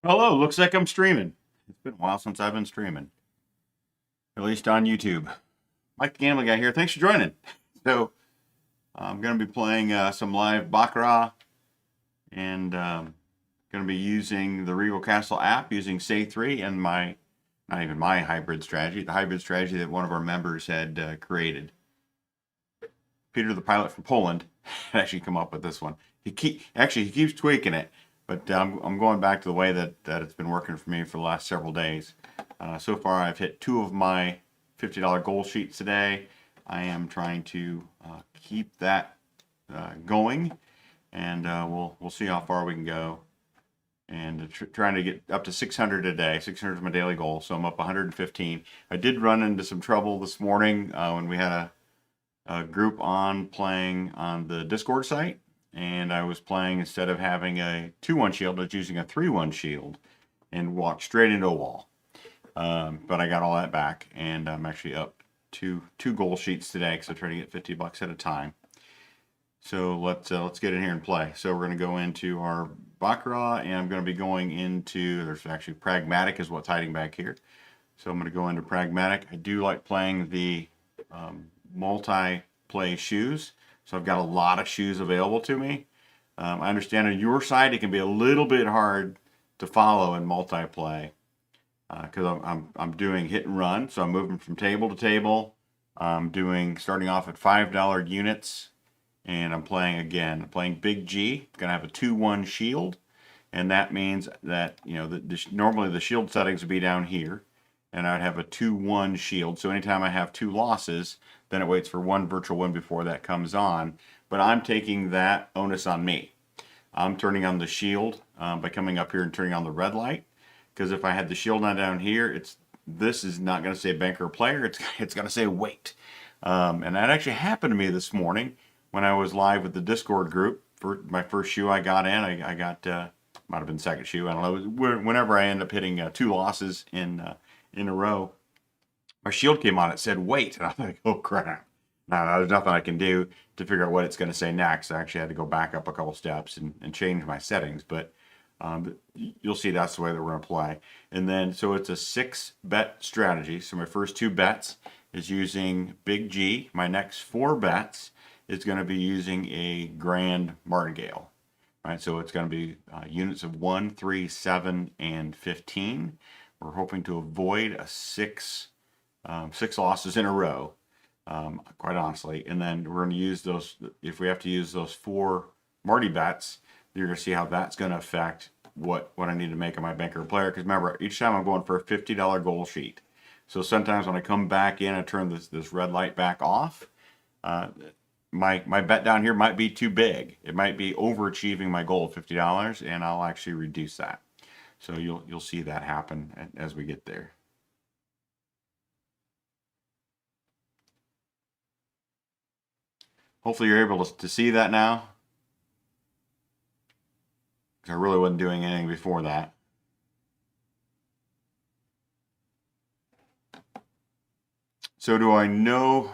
Hello, looks like I'm streaming. It's been a while since I've been streaming, at least on YouTube. Mike the Gambling Guy here. Thanks for joining. So, I'm going to be playing some live Baccarat and going to be using the Regal Castle app using Say 3 and not even my hybrid strategy, the hybrid strategy that one of our members had created. Peter the pilot from Poland had actually come up with this one. He keeps tweaking it, but I'm going back to the way that it's been working for me for the last several days. So far, I've hit two of my $50 goal sheets today. I am trying to keep that going, and we'll see how far we can go. And trying to get up to 600 a day. 600 is my daily goal, so I'm up 115. I did run into some trouble this morning when we had a group on playing on the Discord site, and I was playing, instead of having a 2-1 shield, I was using a 3-1 shield and walked straight into a wall. But I got all that back, and I'm actually up to two goal sheets today because I try to get $50 at a time. So let's get in here and play. So we're going to go into our Baccarat, and I'm going to be going into, there's actually Pragmatic is what's hiding back here. So I'm going to go into Pragmatic. I do like playing the multi-play shoes. So I've got a lot of shoes available to me. I understand on your side it can be a little bit hard to follow in multiplay because I'm doing hit and run. So I'm moving from table to table. I'm starting off at $5 units, and I'm playing Big G. I'm gonna have a 2-1 shield, and that means that normally the shield settings would be down here, and I'd have a 2-1 shield. So anytime I have two losses, then it waits for one virtual win before that comes on. But I'm taking that onus on me. I'm turning on the shield by coming up here and turning on the red light. Because if I had the shield on down here, this is not going to say banker or player. It's going to say wait. And that actually happened to me this morning when I was live with the Discord group. For my first shoe I got in, I got might have been second shoe. I don't know. Whenever I end up hitting two losses in a row, my shield came on. It said wait, and I'm like, oh crap! Now there's nothing I can do to figure out what it's going to say next. I actually had to go back up a couple steps and change my settings, but you'll see that's the way that we're going to play. And then so it's a 6-bet strategy. So my first 2 bets is using Big G. My next 4 bets is going to be using a Grand Martingale. Right, so it's going to be units of 1, 3, 7, and 15. We're hoping to avoid a 6 losses in a row, quite honestly. And then we're going to use those, if we have to use those 4 Marty bets, you're going to see how that's going to affect what I need to make on my banker player. Because remember, each time I'm going for a $50 goal sheet. So sometimes when I come back in, I turn this red light back off. My bet down here might be too big. It might be overachieving my goal of $50, and I'll actually reduce that. So you'll see that happen as we get there. Hopefully you're able to see that now, because I really wasn't doing anything before that. So do I know?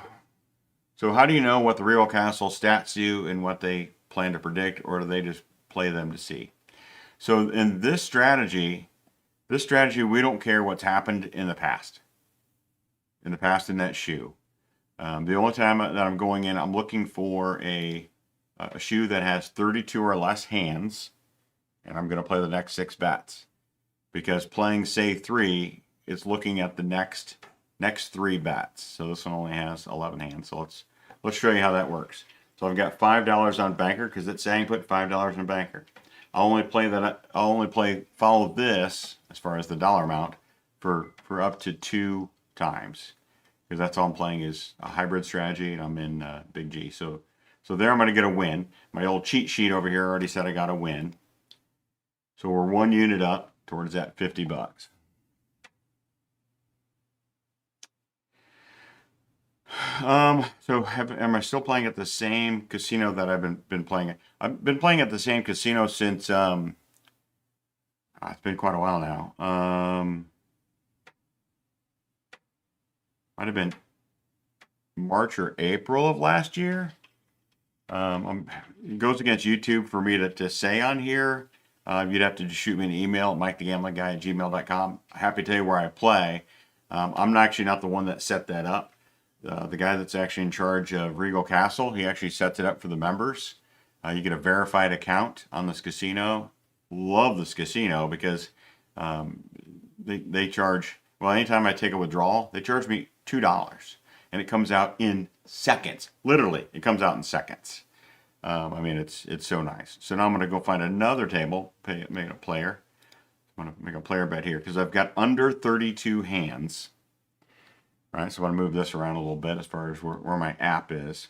So how do you know what the Real Castle stats do and what they plan to predict, or do they just play them to see? So in this strategy, we don't care what's happened in the past. In that shoe. The only time that I'm going in, I'm looking for a shoe that has 32 or less hands, and I'm going to play the next 6 bets. Because playing Say 3, it's looking at the next 3 bets. So this one only has 11 hands. So let's show you how that works. So I've got $5 on banker because it's saying put $5 in banker. I'll only follow this as far as the dollar amount for up to 2 times, because that's all I'm playing is a hybrid strategy, and I'm in Big G. So there I'm going to get a win. My old cheat sheet over here already said I got a win. So we're 1 unit up towards that $50. Am I still playing at the same casino that I've been playing at? I've been playing at the same casino since it's been quite a while now. Might have been March or April of last year. It goes against YouTube for me to say on here you'd have to just shoot me an email at MikeTheGamblingGuy@gmail.com. Happy to tell you where I play. I'm actually not the one that set that up. The guy that's actually in charge of Regal Castle, he actually sets it up for the members. You get a verified account on this casino. Love this casino because they charge, well, anytime I take a withdrawal, they charge me $2. And it comes out in seconds. Literally, it comes out in seconds. I mean, it's so nice. So now I'm going to go find another table, make a player. I'm going to make a player bet here because I've got under 32 hands. All right, so I'm going to move this around a little bit as far as where my app is.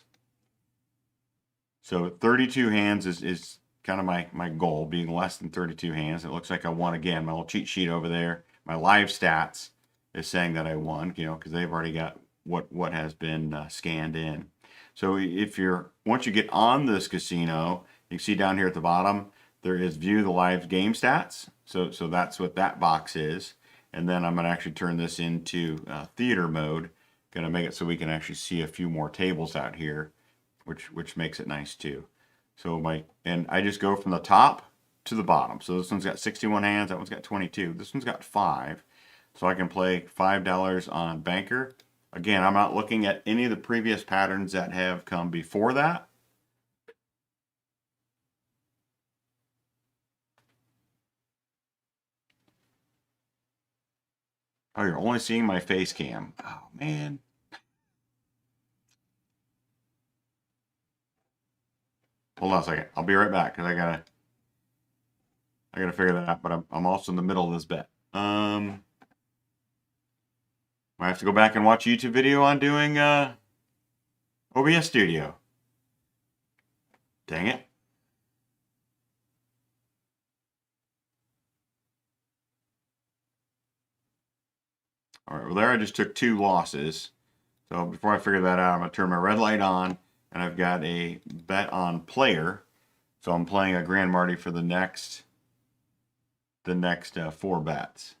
So 32 hands is kind of my goal, being less than 32 hands. It looks like I won again. My little cheat sheet over there, my live stats is saying that I won, because they've already got what has been scanned in. So once you get on this casino, you can see down here at the bottom, there is view the live game stats. So that's what that box is. And then I'm going to actually turn this into theater mode. Going to make it so we can actually see a few more tables out here, which makes it nice too. So and I just go from the top to the bottom. So this one's got 61 hands, that one's got 22. This one's got 5. So I can play $5 on banker. Again, I'm not looking at any of the previous patterns that have come before that. Oh, you're only seeing my face cam. Oh, man. Hold on a second. I'll be right back because I gotta figure that out. But I'm also in the middle of this bet. I have to go back and watch a YouTube video on doing OBS Studio. Dang it. All right, well there I just took 2 losses. So before I figure that out, I'm going to turn my red light on, and I've got a bet on player. So I'm playing a Grand Marty for the next 4 bets.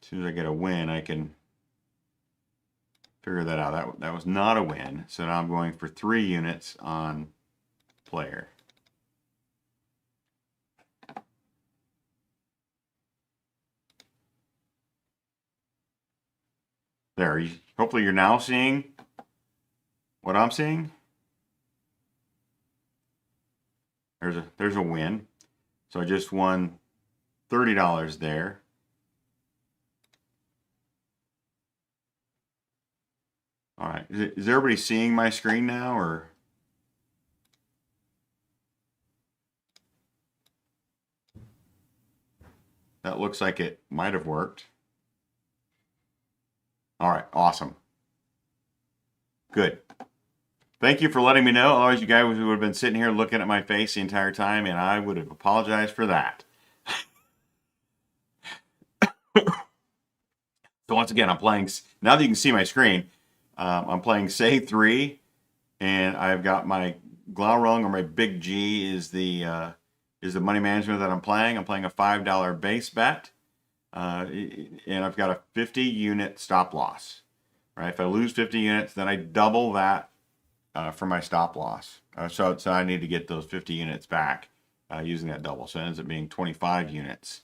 As soon as I get a win, I can figure that out. That was not a win. So now I'm going for 3 units on player. There, hopefully you're now seeing what I'm seeing. There's a win. So I just won $30 there. All right, is everybody seeing my screen now, or? That looks like it might have worked. All right, awesome. Good. Thank you for letting me know. Otherwise, you guys would have been sitting here looking at my face the entire time, and I would have apologized for that. So once again, I'm playing, now that you can see my screen, I'm playing Say 3, and I've got my Glaurung, or my Big G is the money management that I'm playing. I'm playing a $5 base bet, and I've got a 50 unit stop loss. Right? If I lose 50 units, then I double that for my stop loss. So I need to get those 50 units back using that double. So it ends up being 25 units.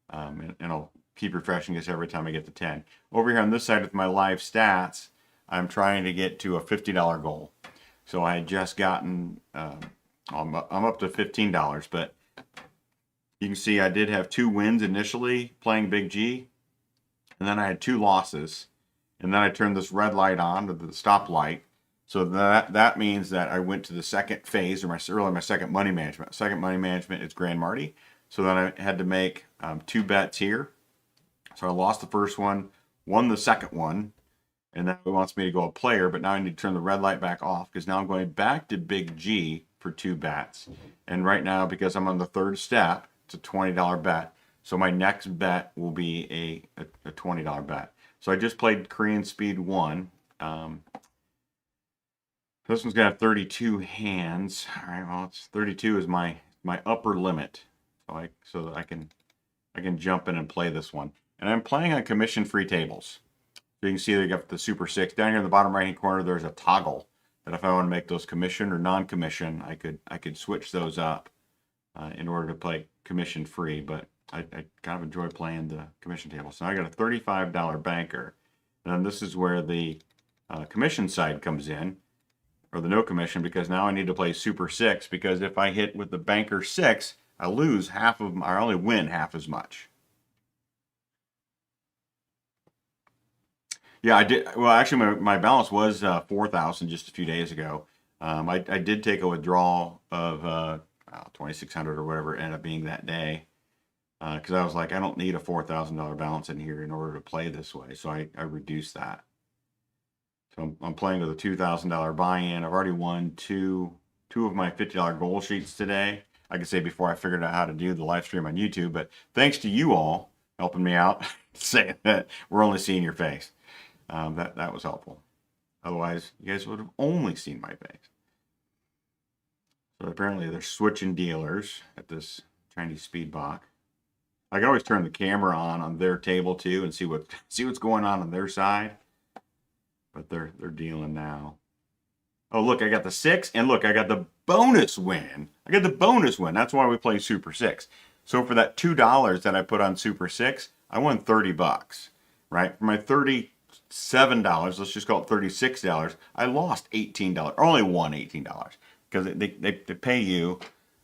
And I'll keep refreshing this every time I get to 10. Over here on this side with my live stats, I'm trying to get to a $50 goal. So I had just gotten, I'm up to $15, but you can see I did have 2 wins initially playing Big G, and then I had 2 losses, and then I turned this red light on, the stop light. So that means that I went to the second phase, or my second money management. Second money management is Grand Marty. So then I had to make 2 bets here. So I lost the first one, won the second one, and now it wants me to go a player, but now I need to turn the red light back off because now I'm going back to Big G for 2 bets. And right now, because I'm on the 3rd step, it's a $20 bet. So my next bet will be a $20 bet. So I just played Korean Speed 1. This one's got 32 hands. All right, well, 32 is my upper limit. So that I can jump in and play this one. And I'm playing on commission-free tables. So you can see they got the Super 6. Down here in the bottom right hand corner, there's a toggle that if I want to make those commission or non-commission, I could switch those up in order to play commission free. But I kind of enjoy playing the commission table. So I got a $35 banker. And then this is where the commission side comes in, or the no commission, because now I need to play Super 6, because if I hit with the banker 6, I lose half of, I only win half as much. Yeah, I did. Well, actually, my balance was 4,000 just a few days ago. I did take a withdrawal of 2,600 or whatever it ended up being that day, because I was like, I don't need a $4,000 balance in here in order to play this way. So I reduced that. So I'm playing with a $2,000 buy-in. I've already won two of my $50 goal sheets today. I could say before I figured out how to do the live stream on YouTube, but thanks to you all helping me out, saying that we're only seeing your face. That was helpful. Otherwise, you guys would have only seen my face. So apparently they're switching dealers at this Chinese speed box. I can always turn the camera on their table too and see what's going on their side. But they're dealing now. Oh, look, I got the 6, and look, I got the bonus win. I got the bonus win. That's why we play Super 6. So for that $2 that I put on Super 6, I won 30 bucks, right? For my $37, let's just call it $36, I lost $18, or only won $18, because they pay you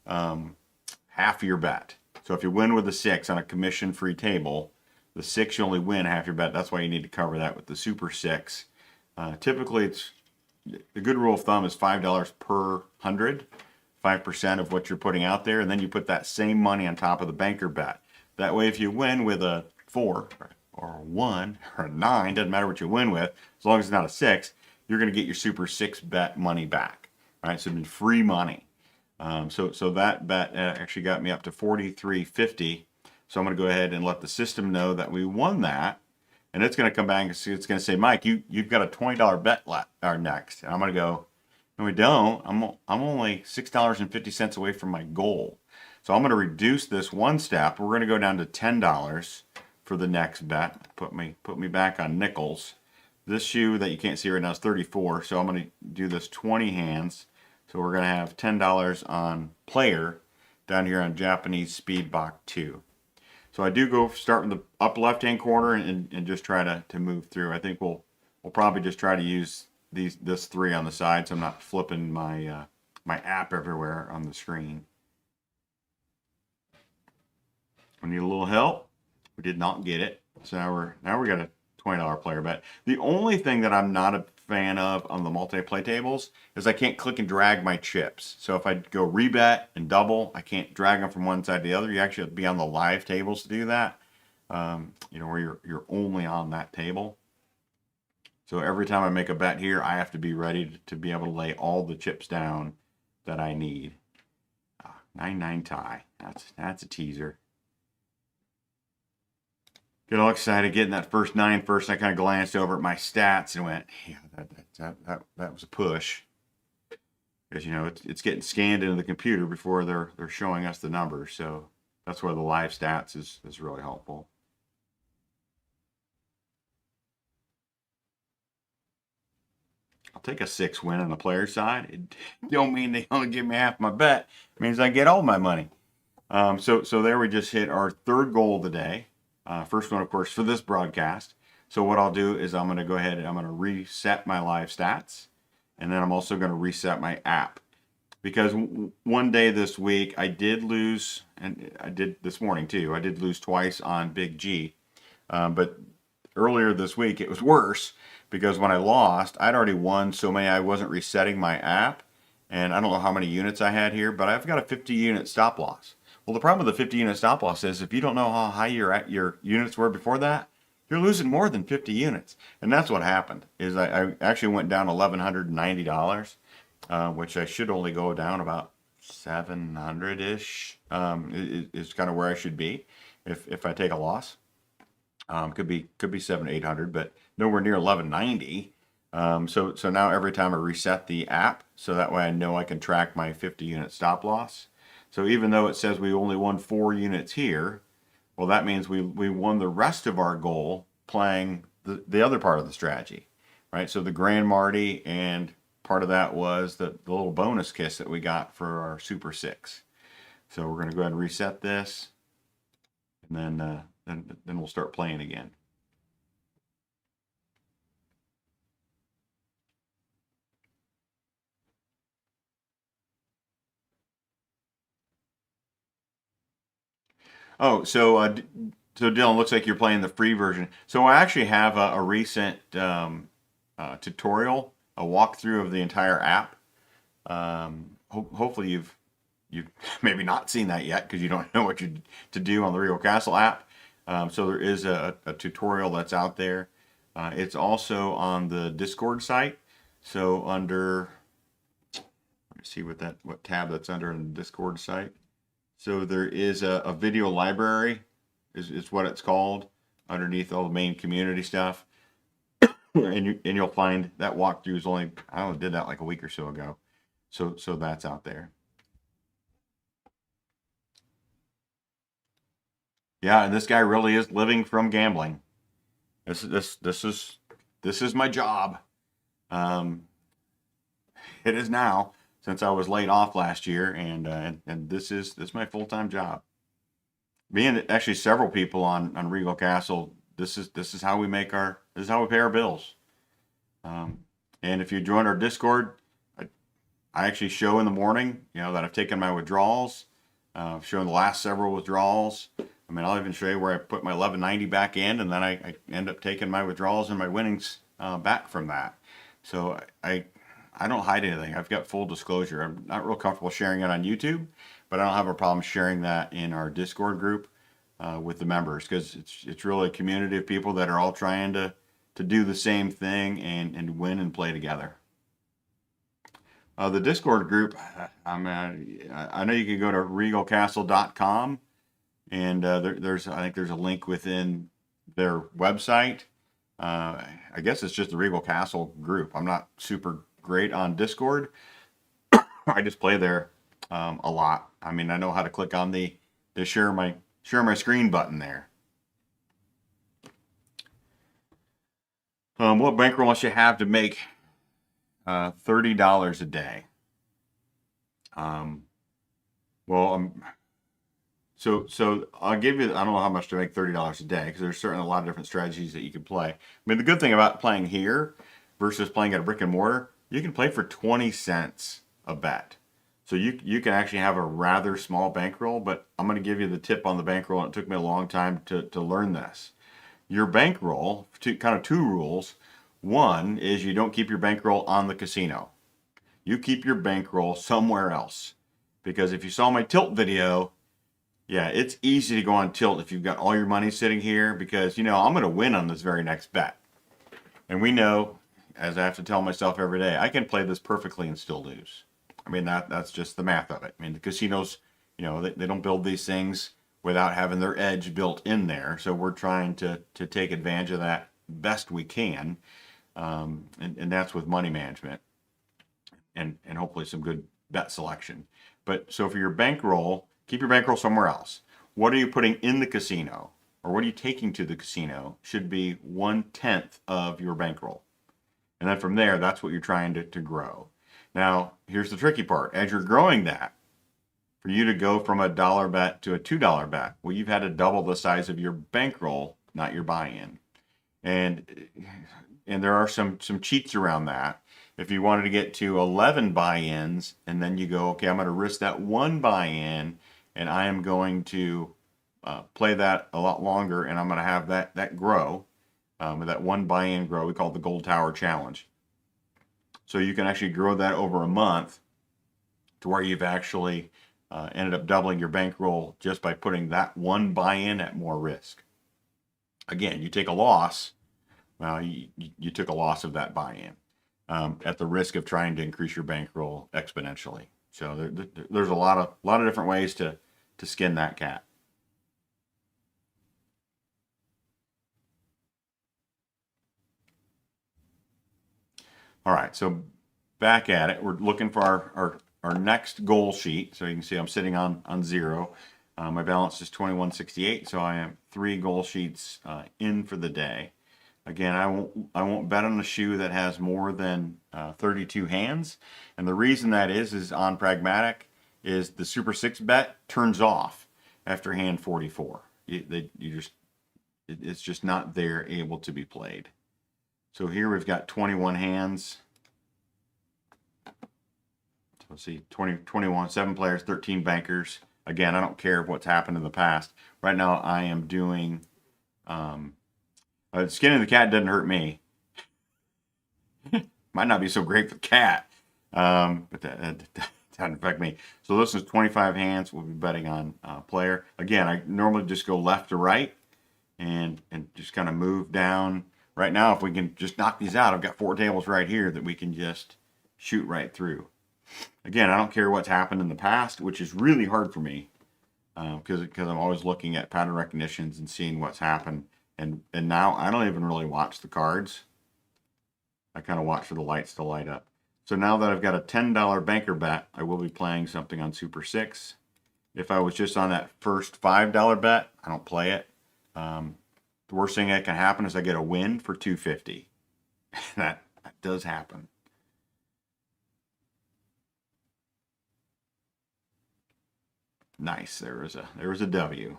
half your bet. So if you win with the 6 on a commission-free table, the 6 you only win half your bet. That's why you need to cover that with the Super 6. Typically, the good rule of thumb is $5 per 100, 5% of what you're putting out there, and then you put that same money on top of the banker bet. That way, if you win with a 4 or a 1 or a 9, doesn't matter what you win with, as long as it's not a 6, you're going to get your Super 6 bet money back. All right, so it's free money. So that bet actually got me up to $43.50. So I'm going to go ahead and let the system know that we won that. And it's going to come back and see, it's going to say, Mike, you've got a $20 bet next. And I'm going to go, no, we don't. I'm only $6.50 away from my goal. So I'm going to reduce this one step. We're going to go down to $10 for the next bet. Put me back on nickels. This shoe that you can't see right now is 34. So I'm going to do this 20 hands. So we're going to have $10 on player down here on Japanese Speed Bach 2. So I do go start in the up left-hand corner and just try to move through. I think we'll probably just try to use this 3 on the side, so I'm not flipping my my app everywhere on the screen. We need a little help. We did not get it, so now we got a $20 player bet. The only thing that I'm not a fan of on the multi-play tables is I can't click and drag my chips. So if I go rebet and double, I can't drag them from one side to the other. You actually have to be on the live tables to do that. Where you're only on that table. So every time I make a bet here, I have to be ready to be able to lay all the chips down that I need. 9-9 tie. That's a teaser. Get all excited getting that first 9 first. I kind of glanced over at my stats and went, yeah, that was a push. Because it's getting scanned into the computer before they're showing us the numbers. So that's where the live stats is really helpful. I'll take a 6 win on the player side. It don't mean they only give me half my bet. It means I get all my money. So there we just hit our 3rd goal of the day. First one, of course, for this broadcast. So what I'll do is I'm going to go ahead and I'm going to reset my live stats. And then I'm also going to reset my app. Because one day this week I did lose, and I did this morning too, I did lose twice on Big G. But earlier this week it was worse because when I lost, I'd already won so many I wasn't resetting my app. And I don't know how many units I had here, but I've got a 50 unit stop loss. Well, the problem with the 50 unit stop loss is if you don't know how high your units were before that, you're losing more than 50 units. And that's what happened, is I actually went down $1,190, which I should only go down about 700-ish, is kind of where I should be if I take a loss. Could be 700-800, but nowhere near 1190. So now every time I reset the app, so that way I know I can track my 50 unit stop loss. So even though it says we only won 4 units here, well, that means we won the rest of our goal playing the other part of the strategy, right? So the Grand Marty, and part of that was the little bonus kiss that we got for our Super 6. So we're going to go ahead and reset this, and then we'll start playing again. Oh, so Dylan, looks like you're playing the free version. So I actually have a recent tutorial, a walkthrough of the entire app. Hopefully you've maybe not seen that yet because you don't know what to do on the Regal Castle app. So there is a tutorial that's out there. It's also on the Discord site. So under, let me see what tab that's under in the Discord site. So there is a video library, is what it's called, underneath all the main community stuff. And you'll find that walkthrough is only, I only did that like a week or so ago. So that's out there. Yeah, and this guy really is living from gambling. This is my job. It is now, since I was laid off last year, and this is my full-time job. Me and actually several people on Regal Castle, this is how we pay our bills. And if you join our Discord, I actually show in the morning, that I've taken my withdrawals. Showing the last several withdrawals. I mean, I'll even show you where I put my 1190 back in, and then I end up taking my withdrawals and my winnings back from that. So I don't hide anything. I've got full disclosure. I'm not real comfortable sharing it on YouTube, but I don't have a problem sharing that in our Discord group with the members, because it's really a community of people that are all trying to do the same thing and win and play together. The Discord group, I know you can go to regalcastle.com, and I think there's a link within their website. I guess it's just the Regal Castle group. I'm not super great on Discord. I just play there a lot. I mean, I know how to click on the share my screen button there. What bankroll must you have to make $30 a day? So I'll give you, I don't know how much to make $30 a day, because there's certainly a lot of different strategies that you can play. I mean, the good thing about playing here versus playing at a brick and mortar, you can play for 20 cents a bet. So you can actually have a rather small bankroll, but I'm going to give you the tip on the bankroll, and it took me a long time to learn this. Your bankroll, kind of two rules. One is you don't keep your bankroll on the casino. You keep your bankroll somewhere else. Because if you saw my tilt video, yeah, it's easy to go on tilt if you've got all your money sitting here, because, I'm going to win on this very next bet. And we know, as I have to tell myself every day, I can play this perfectly and still lose. I mean, that's just the math of it. I mean, the casinos, they don't build these things without having their edge built in there. So we're trying to take advantage of that best we can. And that's with money management and hopefully some good bet selection. But so for your bankroll, keep your bankroll somewhere else. What are you putting in the casino, or what are you taking to the casino, should be 1/10 of your bankroll. And then from there, that's what you're trying to grow. Now, here's the tricky part. As you're growing that, for you to go from a $1 bet to a $2 bet, well, you've had to double the size of your bankroll, not your buy-in. And there are some cheats around that. If you wanted to get to 11 buy-ins, and then you go, okay, I'm going to risk that one buy-in, and I am going to play that a lot longer, and I'm going to have that grow, that one buy-in grow. We call it the Gold Tower Challenge. So you can actually grow that over a month to where you've actually ended up doubling your bankroll just by putting that one buy-in at more risk. Again, you take a loss. Well, you took a loss of that buy-in at the risk of trying to increase your bankroll exponentially. So there's a lot of different ways to skin that cat. All right, so back at it. We're looking for our next goal sheet. So you can see I'm sitting on 0. My balance is 2168, so I am 3 goal sheets in for the day. Again, I won't bet on a shoe that has more than 32 hands, and the reason that is on pragmatic is the Super 6 bet turns off after hand 44. It's just not there able to be played. So here we've got 21 hands. So let's see, 20, 21, 7 players, 13 bankers. Again, I don't care what's happened in the past. Right now I am doing, skinning the cat doesn't hurt me. Might not be so great for the cat, but that doesn't affect me. So this is 25 hands. We'll be betting on player. Again, I normally just go left to right and just kind of move down. Right now, if we can just knock these out, I've got 4 tables right here that we can just shoot right through. Again, I don't care what's happened in the past, which is really hard for me because I'm always looking at pattern recognitions and seeing what's happened. And now I don't even really watch the cards. I kind of watch for the lights to light up. So now that I've got a $10 banker bet, I will be playing something on Super 6. If I was just on that first $5 bet, I don't play it. The worst thing that can happen is I get a win for $250. that does happen. Nice. There was a W.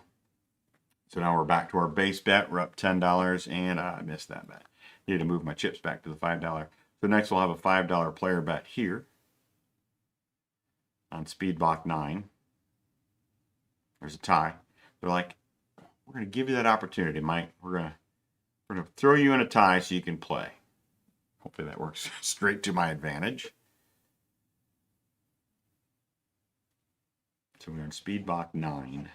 So now we're back to our base bet. We're up $10, and I missed that bet. Need to move my chips back to the $5. So next we'll have a $5 player bet here on Speedbach 9. There's a tie. They're like, we're going to give you that opportunity, Mike. We're going to throw you in a tie so you can play. Hopefully that works straight to my advantage. So we're on Speedbach 9.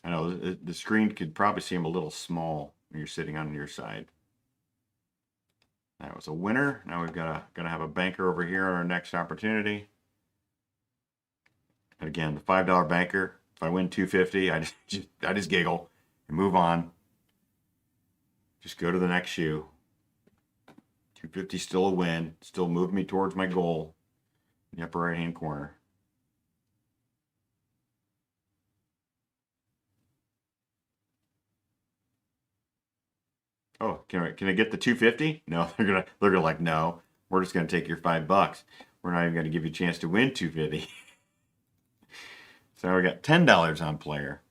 I know the screen could probably seem a little small when you're sitting on your side. That was a winner. Now we've got to have a banker over here on our next opportunity. And again, the $5 banker. If I win $250, I just giggle and move on. Just go to the next shoe. $250 still a win. Still moving me towards my goal in the upper right hand corner. Oh, can I get the $250? No, they're gonna like, no, we're just gonna take your $5. We're not even gonna give you a chance to win $250. So we got $10 on player.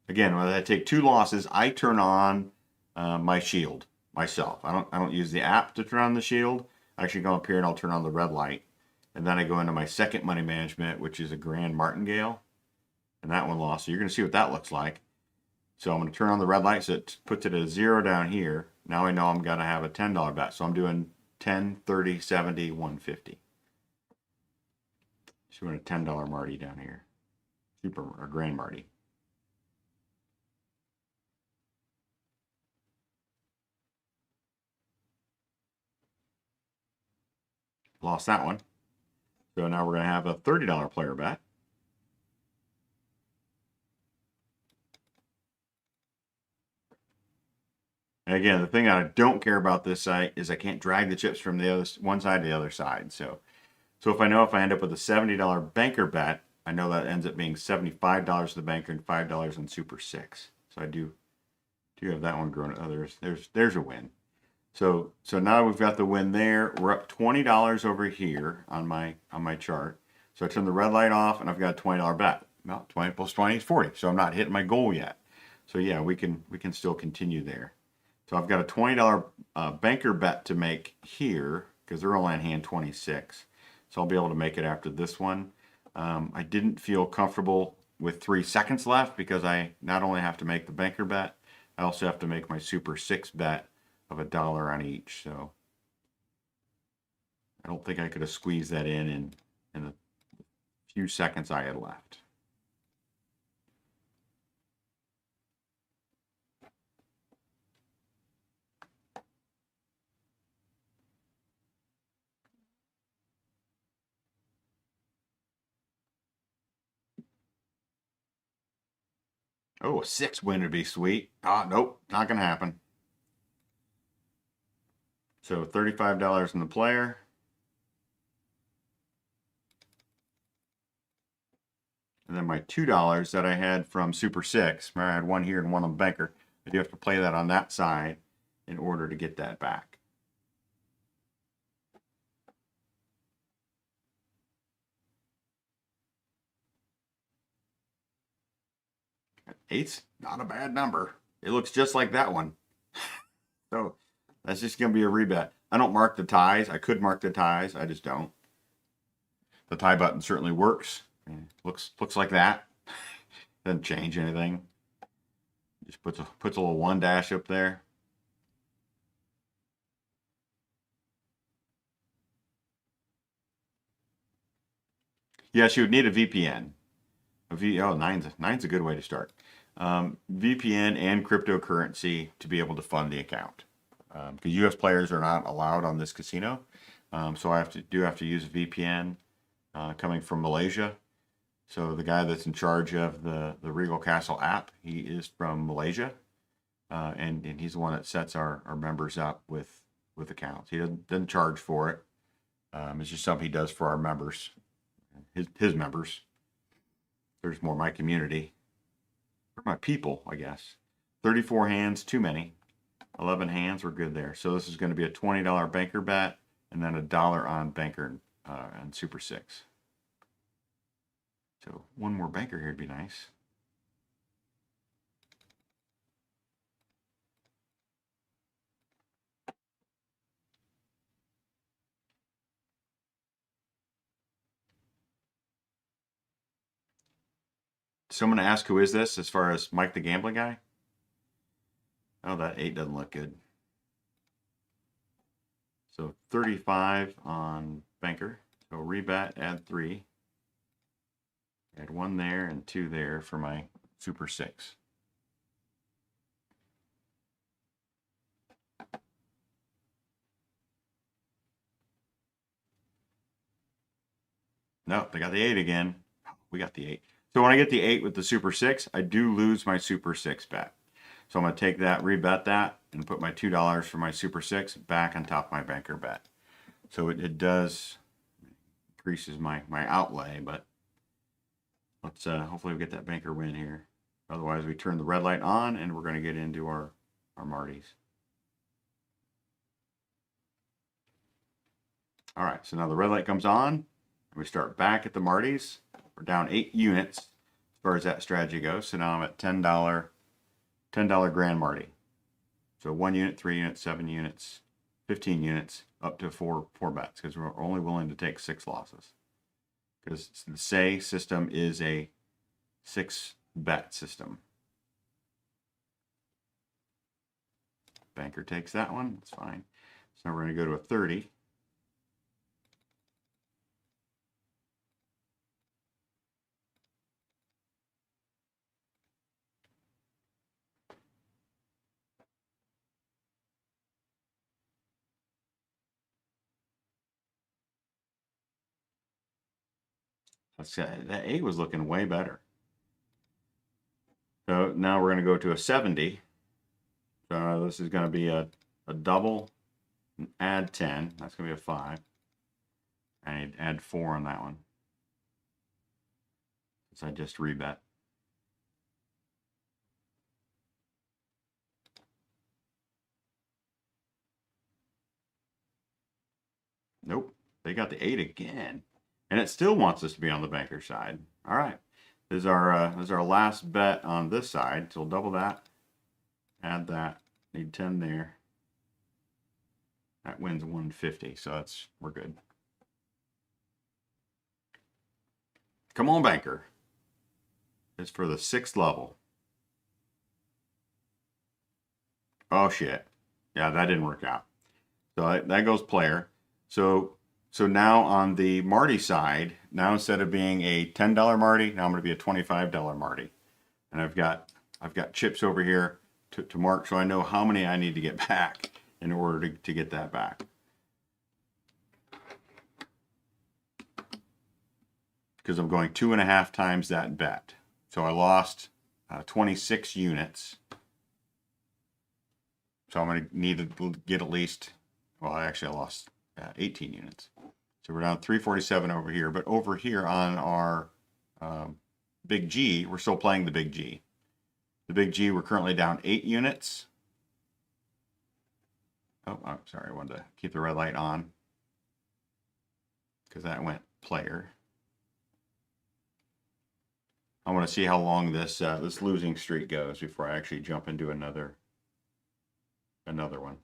Again, when I take 2 losses, I turn on my shield myself. I don't use the app to turn on the shield. I actually go up here and I'll turn on the red light, and then I go into my second money management, which is a Grand Martingale, and that one lost. So you're gonna see what that looks like. So I'm going to turn on the red light, so it puts it at 0 down here. Now I know I'm going to have a $10 bet. So I'm doing 10, 30, 70, 150. So we're doing a $10 Marty down here. Super or Grand Marty. Lost that one. So now we're going to have a $30 player bet. And again, the thing I don't care about this site is I can't drag the chips from the other one side to the other side. So if I end up with a $70 banker bet, I know that ends up being $75 to the banker and $5 on Super 6. So I do have that one growing. Oh, there's a win. So now we've got the win there. We're up $20 over here on my chart. So I turn the red light off and I've got a $20 bet. Well, 20 plus 20 is 40. So I'm not hitting my goal yet. So yeah, we can still continue there. So I've got a $20 banker bet to make here because they're only on hand 26. So I'll be able to make it after this one. I didn't feel comfortable with 3 seconds left because I not only have to make the banker bet, I also have to make my Super 6 bet of $1 on each. So I don't think I could have squeezed that in the few seconds I had left. Oh, a 6 win would be sweet. Nope, not going to happen. So $35 in the player. And then my $2 that I had from Super 6, I had one here and one on the banker. I do have to play that on that side in order to get that back. Eight's not a bad number. It looks just like that one. So that's just going to be a rebet. I don't mark the ties. I could mark the ties. I just don't. The tie button certainly works. Looks like that. Doesn't change anything. Just puts a little 1 dash up there. Yes, you would need a VPN. Nine's a good way to start. VPN and cryptocurrency to be able to fund the account. Because U.S. players are not allowed on this casino, so I have to use a VPN coming from Malaysia. So the guy that's in charge of the Regal Castle app, he is from Malaysia, and he's the one that sets our members up with accounts. He doesn't charge for it. It's just something he does for our members, his members. There's more my community, or my people, I guess. 34 hands, too many. 11 hands, we're good there. So this is going to be a $20 banker bet, and then $1 on banker and Super 6. So one more banker here would be nice. Someone asked who is this as far as Mike the gambling guy? Oh, that 8 doesn't look good. So 35 on banker. So rebet, add 3. Add 1 there and 2 there for my Super 6. No, they got the 8 again. We got the 8. So when I get the 8 with the Super 6, I do lose my Super 6 bet. So I'm going to take that, rebet that, and put my $2 for my Super 6 back on top of my banker bet. So it does increases my outlay, but let's hopefully we get that banker win here. Otherwise, we turn the red light on, and we're going to get into our Marties. All right, so now the red light comes on, and we start back at the Marties. We're down 8 units as far as that strategy goes. So now I'm at $10 Grand Marty. So 1 unit, 3 units, 7 units, 15 units, up to 4 bets, because we're only willing to take 6 losses. Because the say system is a 6 bet system. Banker takes that one. That's fine. So now we're going to go to a 30. That 8 was looking way better. So now we're going to go to a 70. So this is going to be a double, add 10. That's going to be a 5. I add 4 on that one. Since I just rebet. Nope, they got the 8 again. And it still wants us to be on the banker side. All right, this is our last bet on this side. So we'll double that, add that, need 10 there. That wins 150, so we're good. Come on, banker. It's for the 6th level. Oh shit, yeah, that didn't work out. So that goes player. So now on the Marty side, now instead of being a $10 Marty, now I'm going to be a $25 Marty. And I've got chips over here to mark, so I know how many I need to get back in order to get that back. Because I'm going 2.5 times that bet. So I lost 26 units. So I'm going to need to get at least, well, actually I lost 18 units. So we're down 347 over here. But over here on our Big G, we're still playing the Big G. The Big G, we're currently down 8 units. Oh, I'm sorry, I wanted to keep the red light on because that went player. I want to see how long this this losing streak goes before I actually jump into another one.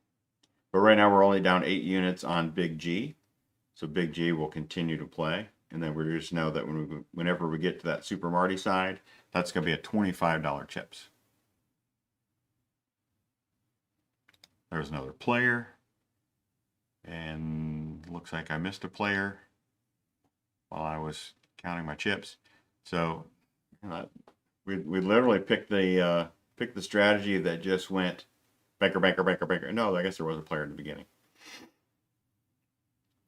But right now we're only down 8 units on Big G, so Big G will continue to play, and then we just know that whenever we get to that Super Marty side, that's going to be a $25 chips. There's another player, and looks like I missed a player while I was counting my chips. So we literally picked the strategy that just went banker, banker, banker, banker. No, I guess there was a player in the beginning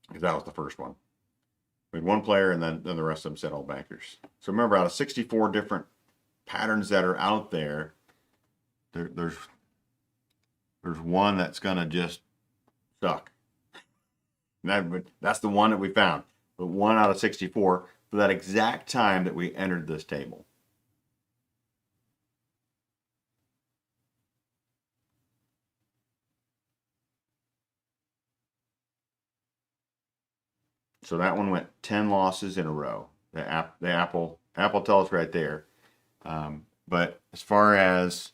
because that was the first one. We had one player, and then the rest of them said all bankers. So remember, out of 64 different patterns that are out there, there's one that's gonna just suck. That's the one that we found. But 1 out of 64 for that exact time that we entered this table. So that one went 10 losses in a row. The Apple tells us right there. But as far as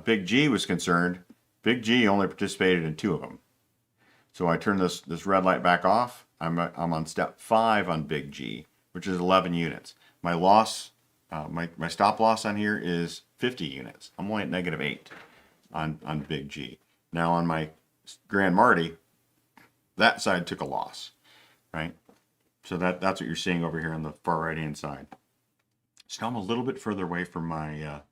Big G was concerned, Big G only participated in 2 of them. So I turn this red light back off. I'm on step 5 on Big G, which is 11 units. My loss, my stop loss on here is 50 units. I'm only at -8 on Big G. Now on my Grand Marty, that side took a loss, right? So that's what you're seeing over here on the far right hand side. So I'm a little bit further away from my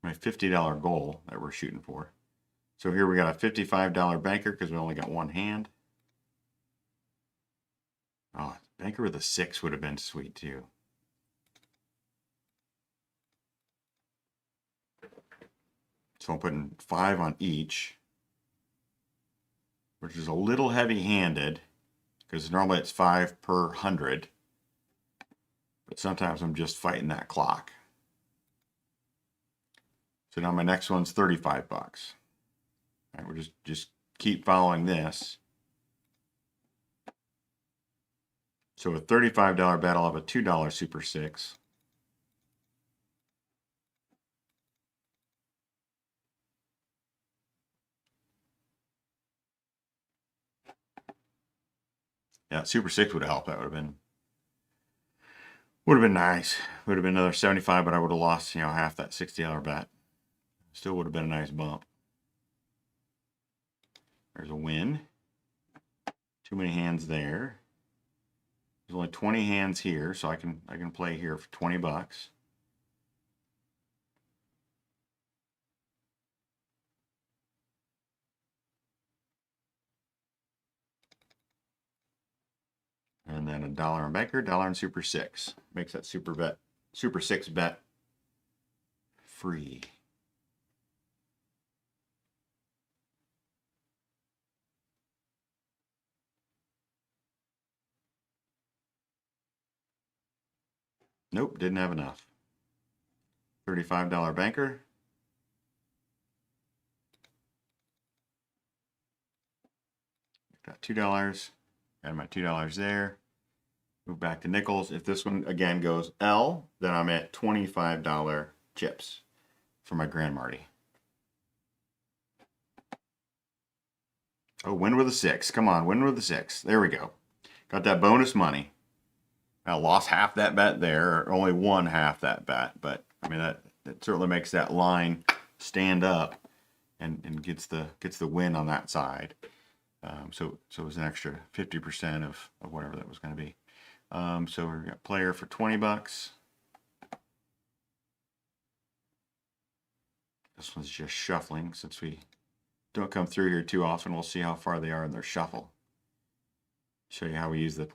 my $50 goal that we're shooting for. So here we got a $55 banker because we only got one hand. Oh, banker with a 6 would have been sweet too. So I'm putting 5 on each, which is a little heavy-handed because normally it's 5 per 100. But sometimes I'm just fighting that clock. So now my next one's 35 bucks. All right, we'll just keep following this. So a $35 bet, I'll have a $2 Super 6. Yeah, Super 6 would have helped. That would have been nice. Would have been another 75, but I would have lost, half that $60 bet. Still would have been a nice bump. There's a win. Too many hands there. There's only 20 hands here, so I can play here for 20 bucks. And then $1 on banker, $1 on Super 6. Makes that Super 6 bet free. Nope, didn't have enough. $35 banker. Got $2. Add my $2 there. Move back to nickels. If this one again goes L, then I'm at $25 chips for my Grand Marty. Oh, win with a 6. Come on, win with a 6. There we go. Got that bonus money. I lost half that bet there, or only won half that bet, but I mean that certainly makes that line stand up and gets the win on that side. So it was an extra 50% of whatever that was going to be. So we got player for 20 bucks. This one's just shuffling since we don't come through here too often. We'll see how far they are in their shuffle. Show you how we use the.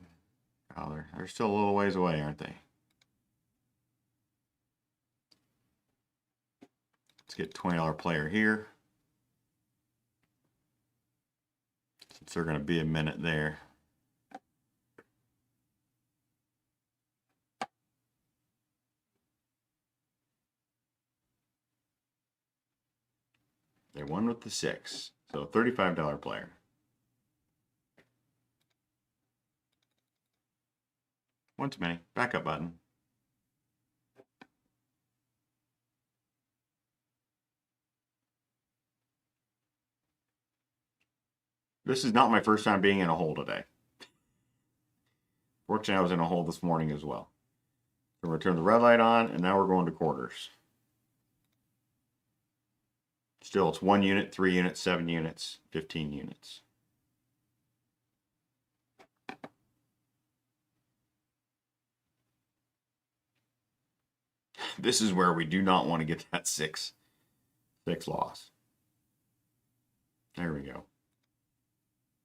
Oh, they're still a little ways away, aren't they? Let's get $20 player here. Since they're going to be a minute there. They won with the 6. So $35 player. One too many. Backup button. This is not my first time being in a hole today. Fortunately, I was in a hole this morning as well. So we're going to turn the red light on, and now we're going to quarters. Still, it's 1 unit, 3 units, 7 units, 15 units. This is where we do not want to get that 6 loss. There we go.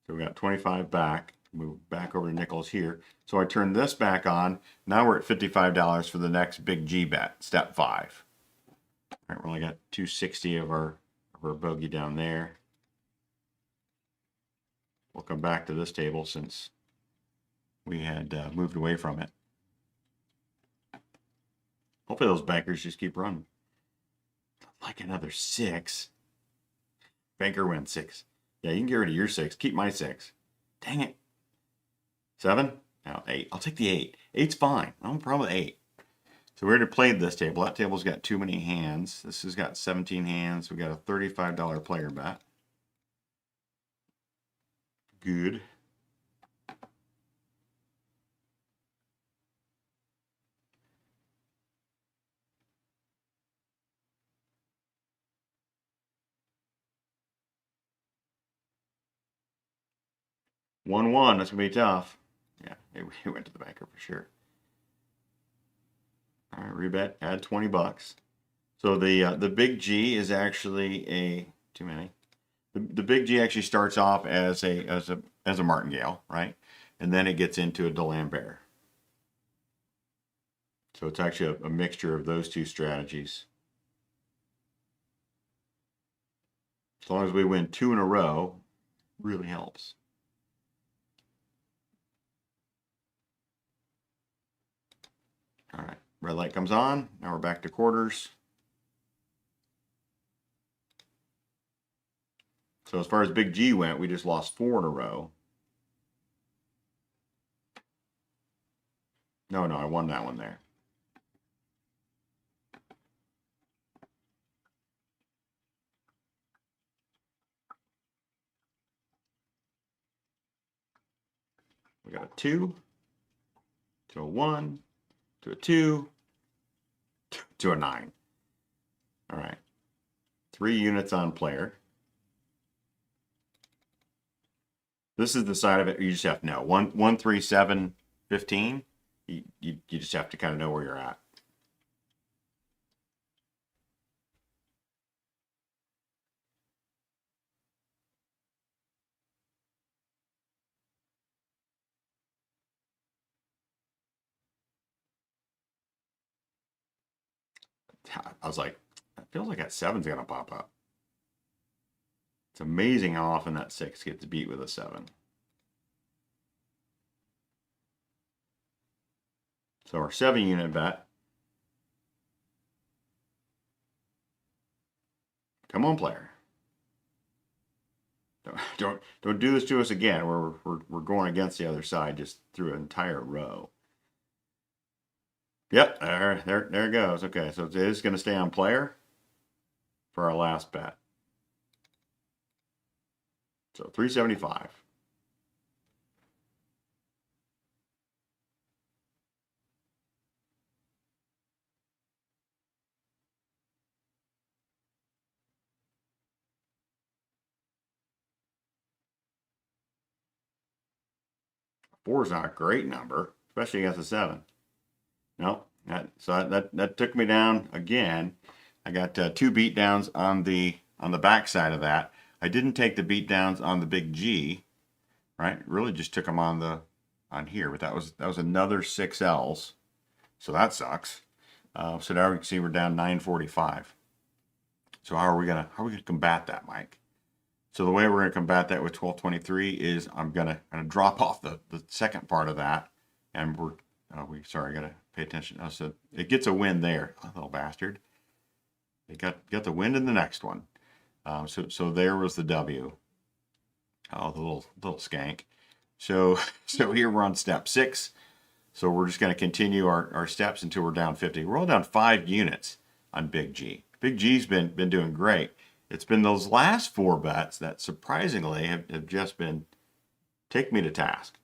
So we got 25 back. Move back over to nickels here. So I turn this back on. Now we're at $55 for the next big G bet, step 5. All right, we only got 260 of our bogey down there. We'll come back to this table since we had moved away from it. Hopefully those bankers just keep running. Like another 6. Banker wins 6. Yeah, you can get rid of your 6. Keep my 6. Dang it. 7? No, 8. I'll take the 8. 8's fine. I don't have a problem with 8. So we already played this table. That table's got too many hands. This has got 17 hands. We got a $35 player bet. Good. One. That's gonna be tough. Yeah, it went to the banker for sure. All right, rebet. Add 20 bucks. So the big G is actually a too many. The big G actually starts off as a martingale, right? And then it gets into a d'Alembert. So it's actually a mixture of those two strategies. As long as we win 2 in a row, really helps. All right, red light comes on. Now we're back to quarters. So as far as big G went, we just lost 4 in a row. No, I won that one there. We got a 2 to a 1 to a 2 to a 9. All right. 3 units on player. This is the side of it you just have to know. 1, 3, 7, 15. You just have to kind of know where you're at. I was like, it feels like that 7's gonna pop up. It's amazing how often that 6 gets beat with a 7. So our 7 unit bet. Come on, player. Don't do this to us again. We're going against the other side just through an entire row. Yep, there it goes. Okay, so it is going to stay on player for our last bet. So 375. Four is not a great number, especially against a 7. Nope. That took me down again. I got 2 beatdowns on the back side of that. I didn't take the beatdowns on the big G, right? Really just took them on here, but that was another 6 L's. So that sucks. So now we can see we're down 945. So how are we gonna combat that, Mike? So the way we're gonna combat that with 1223 is I'm gonna drop off the second part of that, and sorry, I gotta pay attention. Oh, so it gets a win there, oh, little bastard. It got the win in the next one. So there was the W. Oh, the little skank. So here we're on step 6. So we're just going to continue our steps until we're down 50. We're all down 5 units on Big G. Big G's been doing great. It's been those last 4 bets that surprisingly have just been take me to task.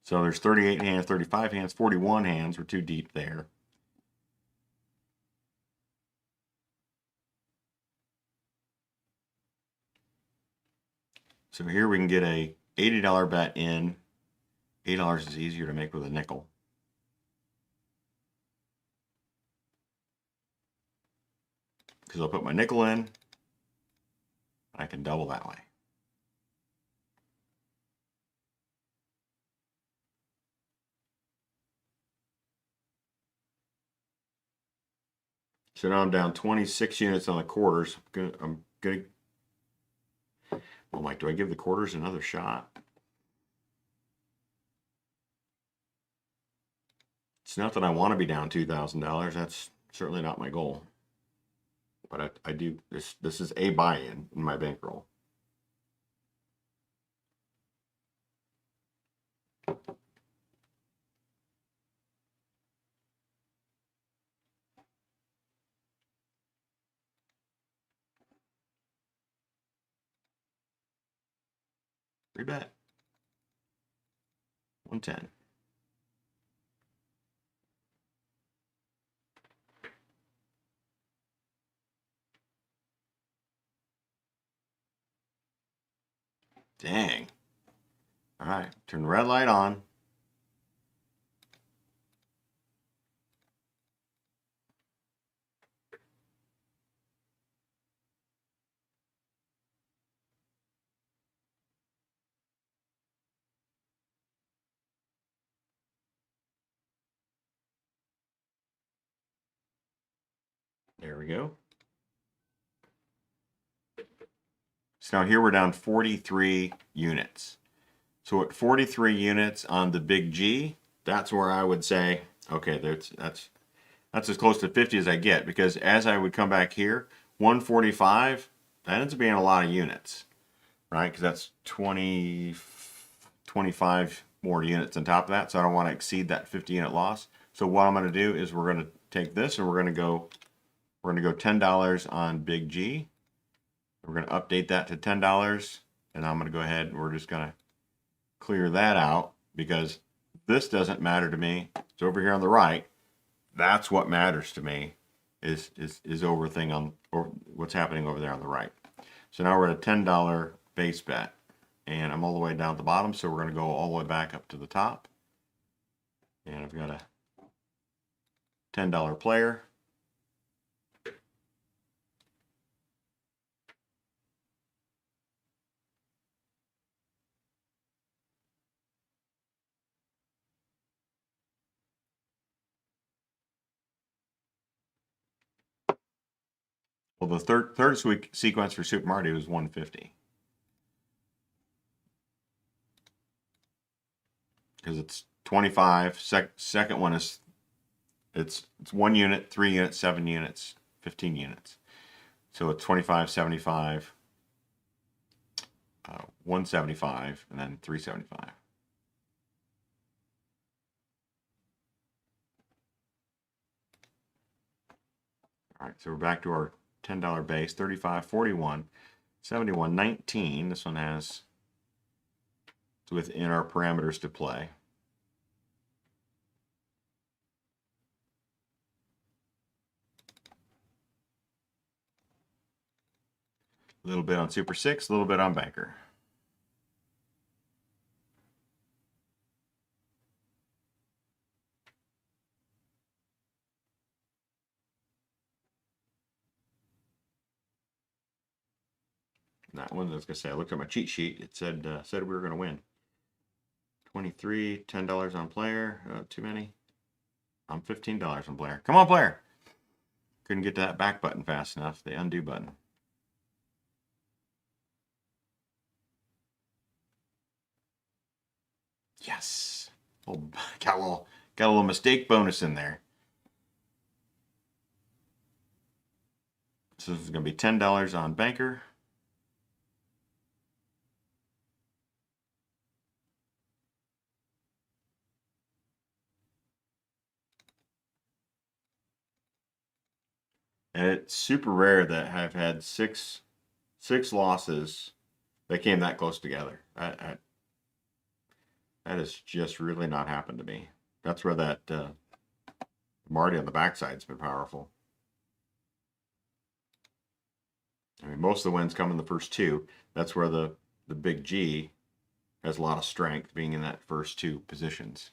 So there's 38 hands, 35 hands, 41 hands. We're too deep there. So here we can get a $80 bet in. $8 is easier to make with a nickel. Because I'll put my nickel in. I can double that way. So now I'm down 26 units on the quarters. I'm gonna. Well, Mike, do I give the quarters another shot? It's not that I want to be down $2,000. That's certainly not my goal. But I do. This is a buy-in in my bankroll. Rebet. 110. Dang. All right, turn the red light on. There we go. So now here we're down 43 units. So at 43 units on the Big G, that's where I would say, okay, that's as close to 50 as I get, because as I would come back here, 145, that ends up being a lot of units, right? Because that's 25 more units on top of that, so I don't want to exceed that 50 unit loss. So what I'm going to do is we're going to take this and we're going to go $10 on Big G. We're going to update that to $10, and I'm going to go ahead and we're just going to clear that out because this doesn't matter to me. It's over here on the right. That's what matters to me is over thing on or what's happening over there on the right. So now we're at a $10 base bet, and I'm all the way down at the bottom. So we're going to go all the way back up to the top, and I've got a $10 player. Well, the third sequence for Super Mario is 150 because it's 25. Second one is it's 1 unit, 3 units, 7 units, 15 units. So it's 25, 75, 175, and then 375. All right, so we're back to our $10 base, 35, 41, 71, 19. This one has, it's within our parameters to play. A little bit on Super 6, a little bit on Banker. That one, I was gonna say, I looked at my cheat sheet. It said we were gonna win. 23, $10 on player. Too many. I'm $15 on player. Come on, player. Couldn't get to that back button fast enough. The undo button. Yes. Oh, got a little mistake bonus in there. So this is going to be $10 on banker. And it's super rare that I've had six losses that came that close together. That has just really not happened to me. That's where that Marty on the backside's been powerful. I mean, most of the wins come in the first two. That's where the big G has a lot of strength, being in that first two positions.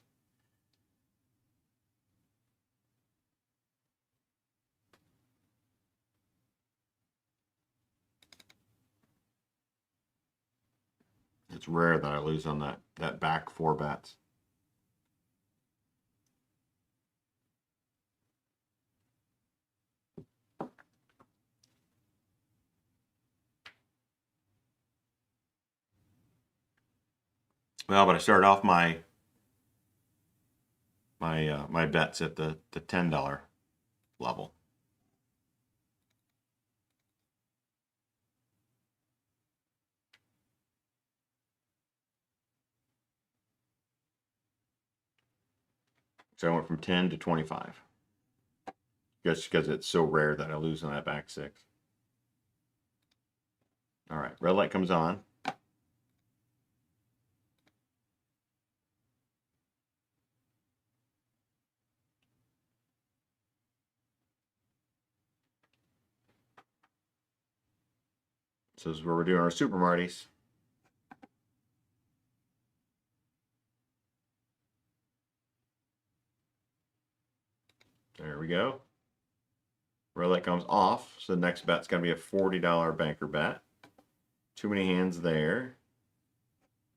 It's rare that I lose on that back four bets. Well, but I started off my bets at the $10 level. So I went from 10 to 25. Just because it's so rare that I lose on that back six. All right, red light comes on. So this is where we're doing our Super Marties. There we go. Red light comes off, so the next bet's going to be a $40 banker bet. Too many hands there.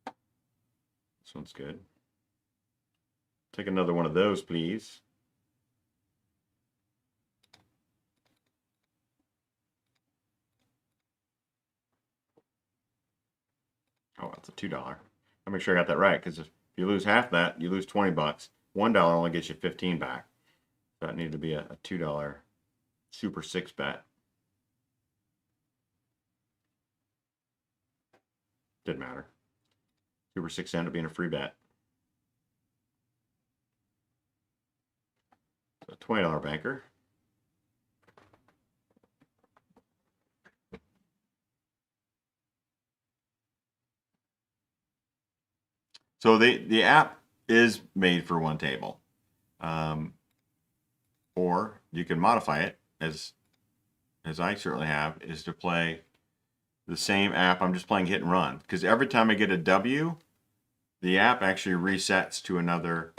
This one's good. Take another one of those, please. Oh, that's a $2. I'll make sure I got that right, because if you lose half that, you lose 20 bucks. $1 only gets you 15 back. So that needed to be a $2 Super 6 bet. Didn't matter. Super 6 ended up being a free bet. So $20 banker. So the app is made for one table. Or you can modify it, as I certainly have, is to play the same app. I'm just playing hit and run, because every time I get a W, the app actually resets to another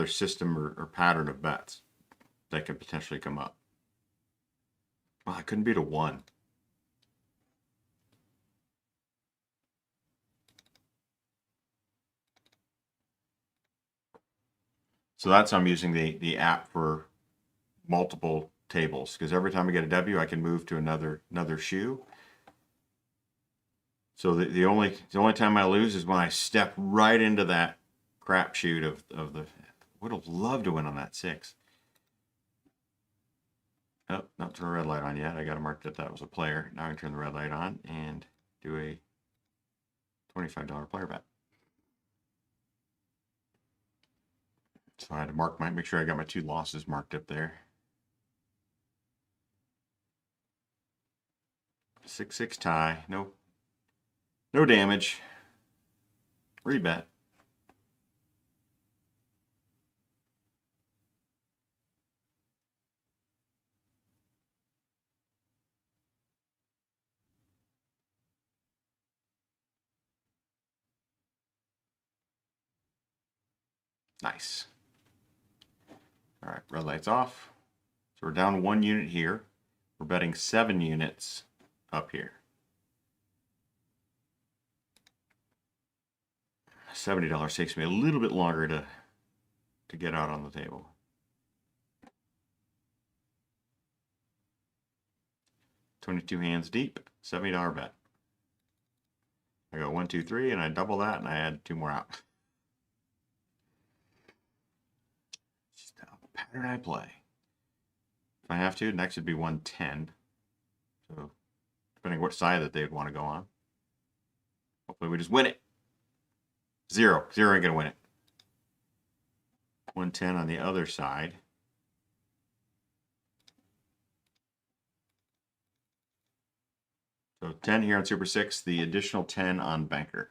system or pattern of bets that could potentially come up. Well, I couldn't beat a 1. So that's how I'm using the app for multiple tables, because every time I get a W, I can move to another shoe. So the only time I lose is when I step right into that crapshoot of the. Would have loved to win on that 6. Oh, not turn the red light on yet. I got to mark that was a player. Now I can turn the red light on and do a $25 player bet. So I had to make sure I got my 2 losses marked up there. 6-6 tie. No damage. Rebet. Nice. All right, red light's off. So we're down 1 unit here. We're betting 7 units up here. $70 takes me a little bit longer to get out on the table. $22 hands deep, $70 bet. I go 1, 2, 3, and I double that, and I add 2 more out. Just a pattern I play. If I have to, next would be 110. So depending what side that they'd want to go on. Hopefully we just win it. Zero ain't gonna win it. 110 on the other side. So 10 here on Super 6, the additional 10 on Banker.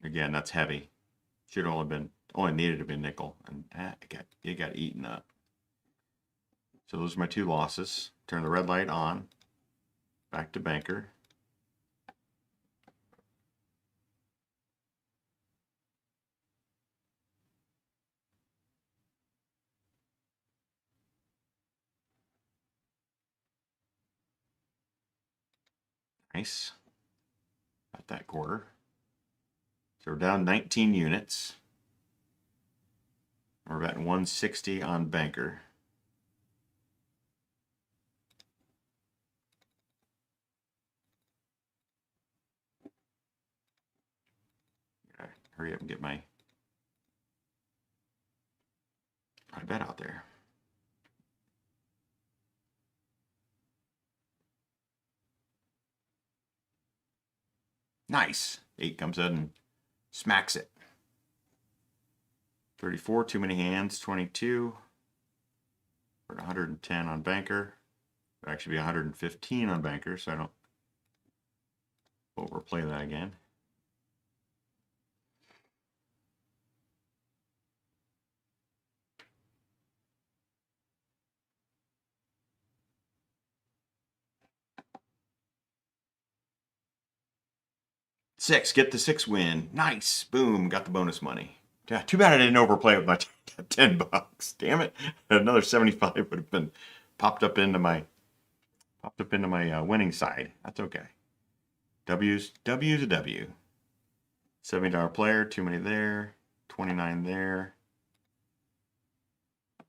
Again, that's heavy. Should only needed to be nickel, and it got eaten up. So those are my 2 losses. Turn the red light on. Back to Banker. Nice. Got that quarter. So we're down 19 units. We're betting 160 on Banker. Hurry up and get my bet out there. Nice. 8 comes in and smacks it. 34, too many hands. 22. We're at 110 on Banker. It'll actually be 115 on Banker, so I don't overplay that again. Six, get the 6 win. Nice. Boom, got the bonus money. Yeah, too bad I didn't overplay it with my $10. Damn it. Another 75 would have been popped up into my winning side. That's okay. W's a W. $70 player, too many there. 29 there.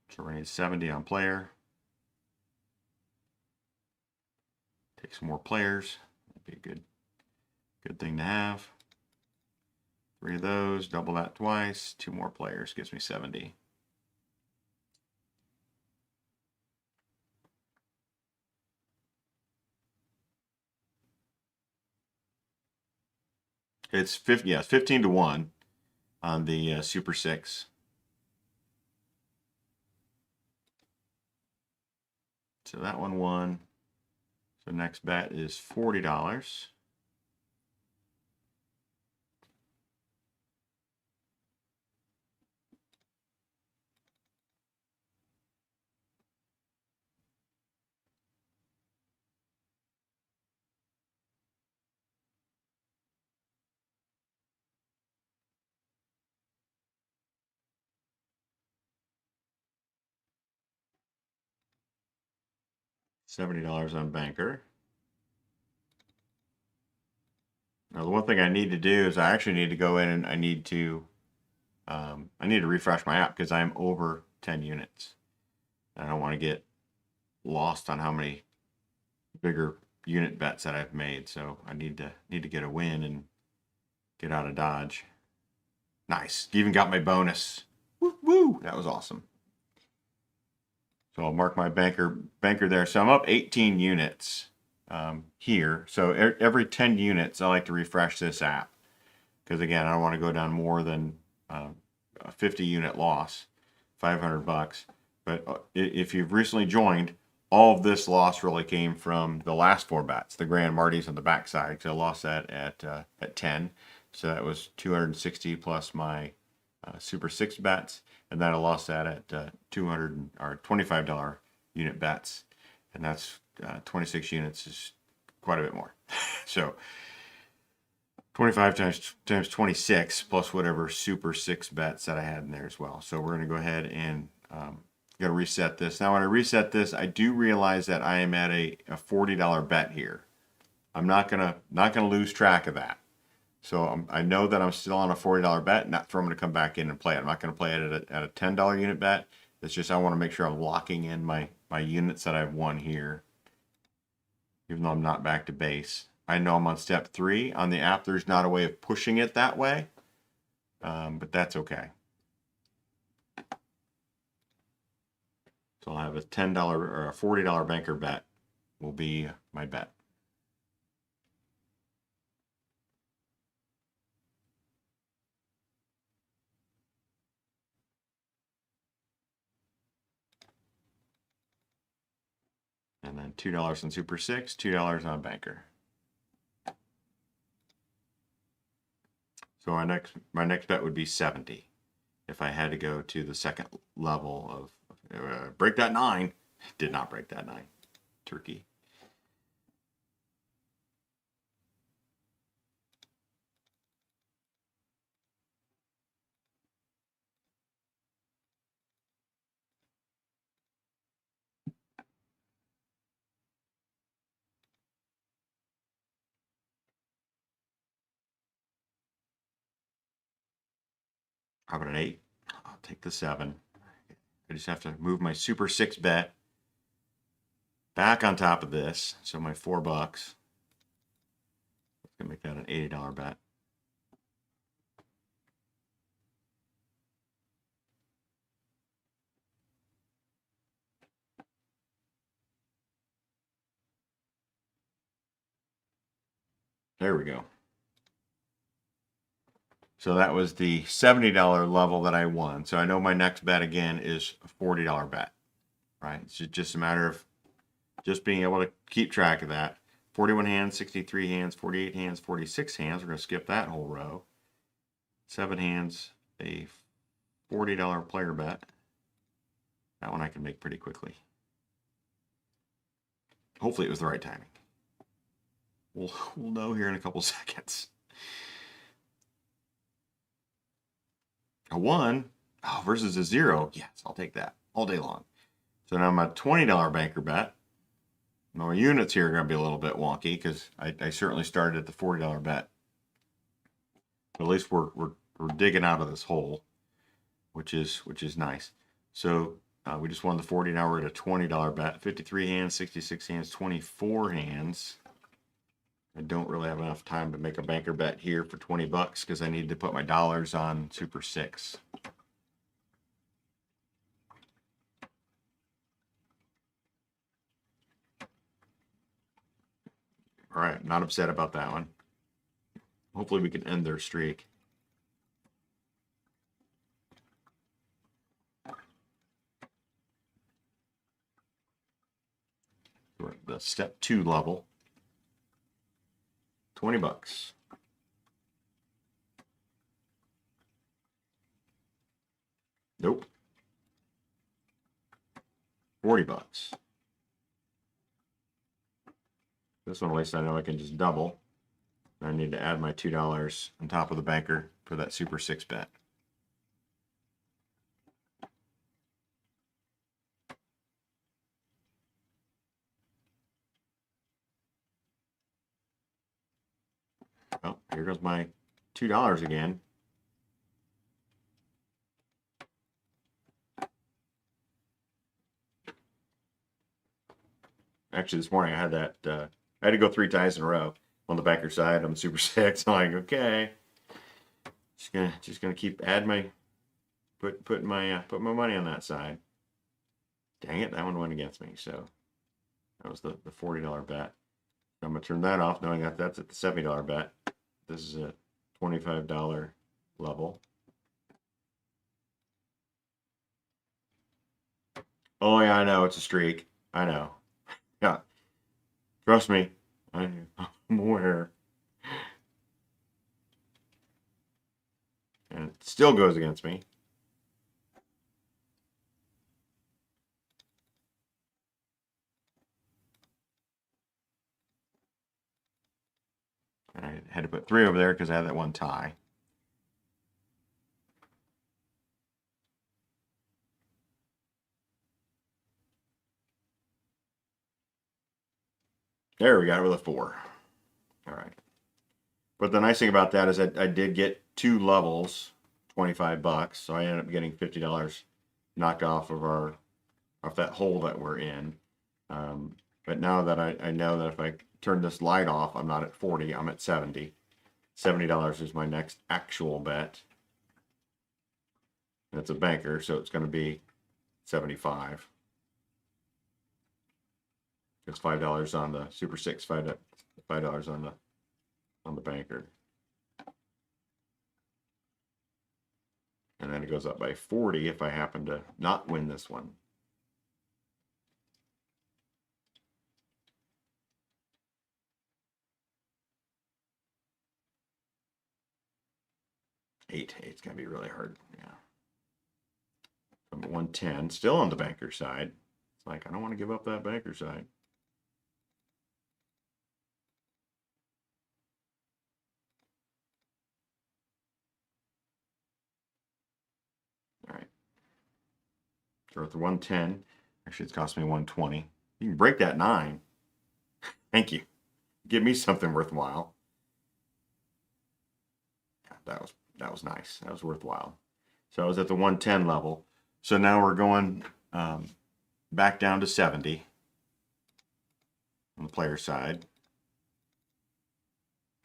So we're going to need 70 on player. Take some more players. That'd be a good thing to have. 3 of those, double that twice. 2 more players gives me 70. It's 15 to 1 on the Super 6. So that one won. So next bet is $40. $70 on Banker. Now the one thing I need to do is I actually need to go in and I need to refresh my app because I'm over 10 units. I don't want to get lost on how many bigger unit bets that I've made. So I need to get a win and get out of Dodge. Nice. Even got my bonus. Woo woo. That was awesome. So I'll mark my banker there. So I'm up 18 units here. So every 10 units, I like to refresh this app. Because again, I don't want to go down more than a 50 unit loss, $500. But if you've recently joined, all of this loss really came from the last 4 bets, the Grand Martys on the backside. So I lost that at 10. So that was 260 plus my Super 6 bets. And then I lost that at $200 or $25 unit bets. And that's 26 units is quite a bit more. So 25 times 26 plus whatever Super 6 bets that I had in there as well. So we're going to go ahead and got to reset this. Now when I reset this, I do realize that I am at a $40 bet here. I'm not gonna lose track of that. So I know that I'm still on a $40 bet, and that's where I'm going to come back in and play it. I'm not going to play it at a $10 unit bet. It's just I want to make sure I'm locking in my units that I've won here, even though I'm not back to base. I know I'm on step 3. On the app, there's not a way of pushing it that way, but that's okay. So I'll have a $10 or a $40 banker bet will be my bet. And then $2 on Super 6, $2 on banker. So my next bet would be 70 if I had to go to the second level of break that 9. Did not break that 9. Turkey. How about an 8? I'll take the 7. I just have to move my Super 6 bet back on top of this. So my $4. Let's make that an $80 bet. There we go. So that was the $70 level that I won. So I know my next bet again is a $40 bet, right? It's just a matter of just being able to keep track of that. 41 hands, 63 hands, 48 hands, 46 hands. We're going to skip that whole row. 7 hands, a $40 player bet. That one I can make pretty quickly. Hopefully it was the right timing. We'll know here in a couple seconds. A 1 versus a 0. Yes, I'll take that all day long. So now my $20 banker bet. My units here are going to be a little bit wonky because I certainly started at the $40 bet. But at least we're digging out of this hole, which is nice. So we just won the 40. Now we're at a $20 bet. 53 hands, 66 hands, 24 hands. I don't really have enough time to make a banker bet here for $20 because I need to put my dollars on Super 6. All right, not upset about that one. Hopefully we can end their streak. We're at the step 2 level. $20. Nope. $40. This one, at least I know I can just double. I need to add my $2 on top of the banker for that Super 6 bet. Well, here goes my $2 again. Actually, this morning I had that. I had to go 3 times in a row on the banker side. I'm Super 6. I'm like, okay, just gonna keep adding my put my money on that side. Dang it, that one went against me. So that was the $40 bet. I'm gonna turn that off, knowing that that's at the $70 bet. This is a $25 level. Oh yeah, I know it's a streak. I know. Yeah, trust me, I'm aware. And it still goes against me. I had to put 3 over there because I had that one tie. There we got it with a 4. All right. But the nice thing about that is I did get 2 levels, $25. So I ended up getting $50 knocked off of that hole that we're in. But now that I know that if I turn this light off, I'm not at 40, I'm at 70. $70 is my next actual bet. That's a banker, so it's going to be 75. It's $5 on the Super 6, $5 on the banker. And then it goes up by 40 if I happen to not win this one. Eight's gonna be really hard. Yeah. I'm at 110, still on the banker side. It's like I don't want to give up that banker side. All right. So we're at the 110. Actually, it's cost me 120. You can break that 9. Thank you. Give me something worthwhile. Yeah, that was nice. That was worthwhile. So I was at the 110 level. So now we're going back down to 70 on the player side.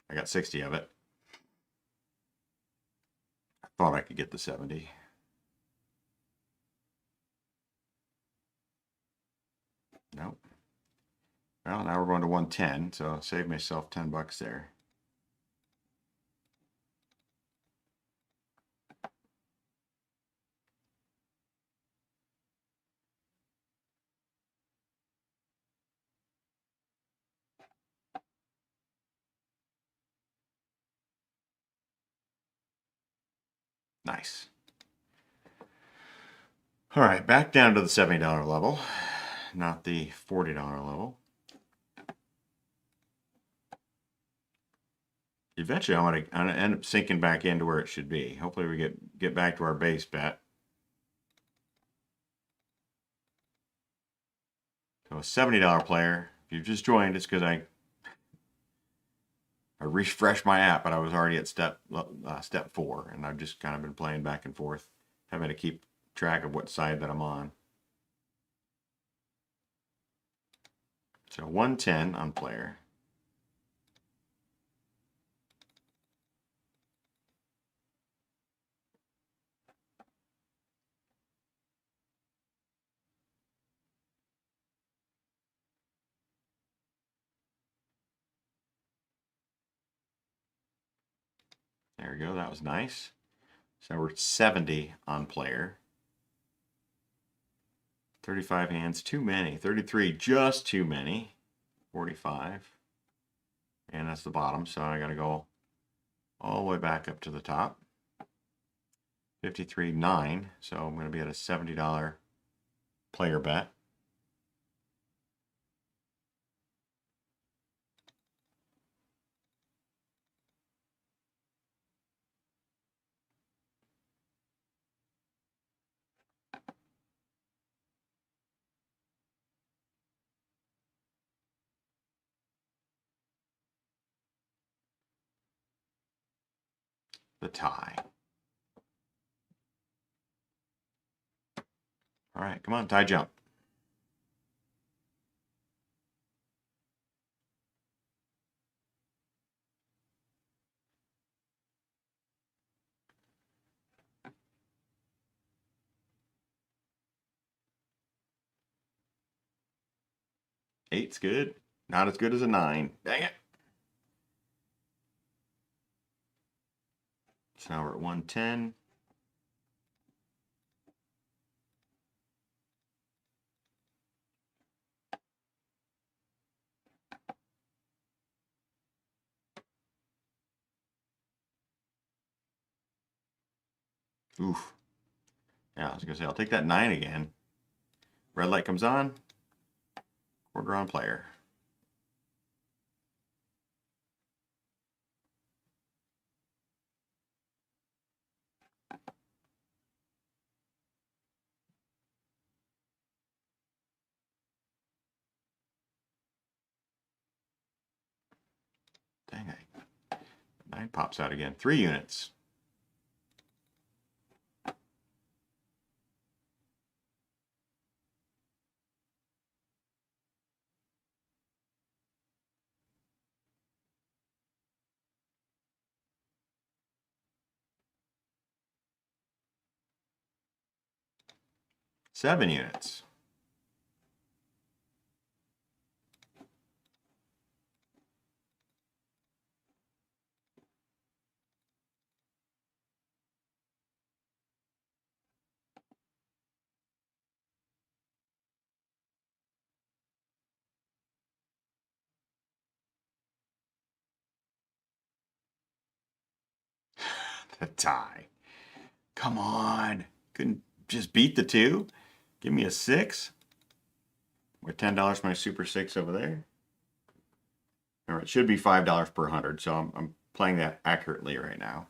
I got 60 of it. I thought I could get the 70. Nope. Well, now we're going to 110, so I'll save myself $10 there. Nice. All right, back down to the $70 level, not the $40 level. Eventually, I'm gonna end up sinking back into where it should be. Hopefully, we get back to our base bet. So a $70 player. If you've just joined, it's because I refreshed my app, but I was already at step 4, and I've just kind of been playing back and forth, having to keep track of what side that I'm on. So 110 on player. There we go. That was nice. So we're 70 on player. 35 hands, too many. 33, just too many. 45. And that's the bottom, so I got to go all the way back up to the top. 53, 9. So I'm going to be at a $70 player bet. The tie. All right, come on, tie jump. Eight's good. Not as good as a 9. Dang it. So now we're at 110. Oof. Yeah, I was going to say, I'll take that 9 again. Red light comes on. Quarter on player. Dang it. 9 pops out again. 3 units. Seven units. A tie. Come on. Couldn't just beat the 2? Give me a 6. We're $10 for my Super 6 over there. All right, it should be $5 per 100, so I'm playing that accurately right now.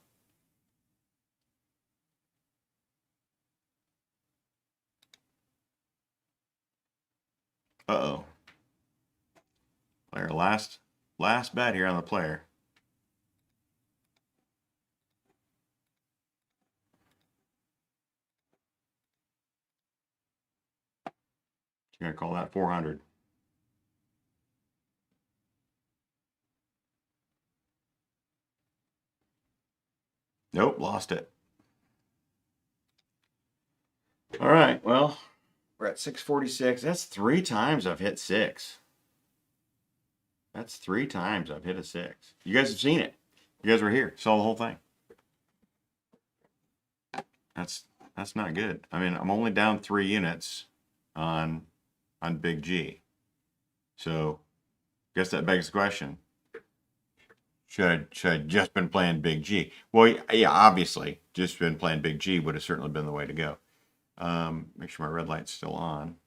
Uh-oh. Player, last bet here on the player. You're going to call that 400. Nope, lost it. All right, well, we're at 646. That's 3 times I've hit 6. That's 3 times I've hit a 6. You guys have seen it. You guys were here, saw the whole thing. That's not good. I mean, I'm only down 3 units on Big G. So, I guess that begs the question. Should I just been playing Big G? Well, yeah, obviously, just been playing Big G would have certainly been the way to go. Make sure my red light's still on.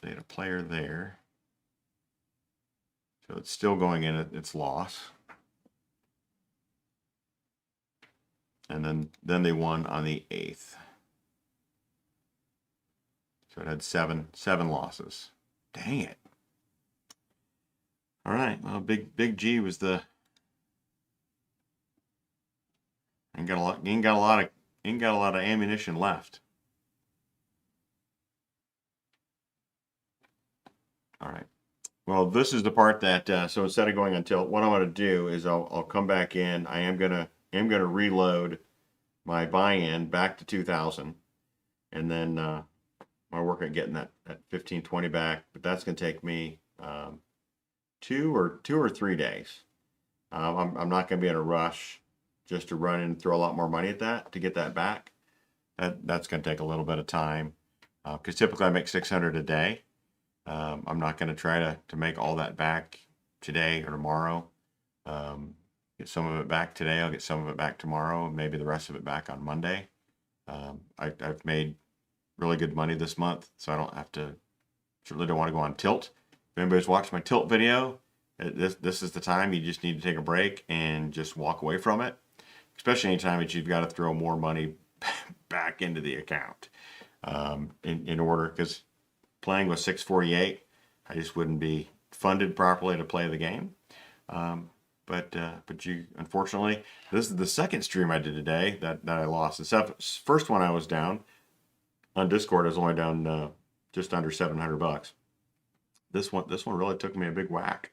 They had a player there. So it's still going in at its loss. And then they won on the 8th. So it had seven losses. Dang it. All right. Well, Big G was the ain't got a lot of ammunition left. All right. Well, this is the part that so instead of going on tilt, what I'm going to do is I'll come back in. I am gonna reload my buy-in back to 2,000, and then I work at getting that 1520 back. But that's going to take me 2 or 3 days. I'm not going to be in a rush just to run in and throw a lot more money at that to get that back. That's going to take a little bit of time because typically I make 600 a day. I'm not going to try to make all that back today or tomorrow. Get some of it back today. I'll get some of it back tomorrow, and maybe the rest of it back on Monday. I've made really good money this month, so I don't have to. Certainly don't want to go on tilt. If anybody's watched my tilt video, this is the time you just need to take a break and just walk away from it. Especially anytime that you've got to throw more money back into the account in order, because playing with 648, I just wouldn't be funded properly to play the game. But you, unfortunately, this is the second stream I did today that I lost. The first one I was down on Discord. I was only down just under $700. This one really took me a big whack.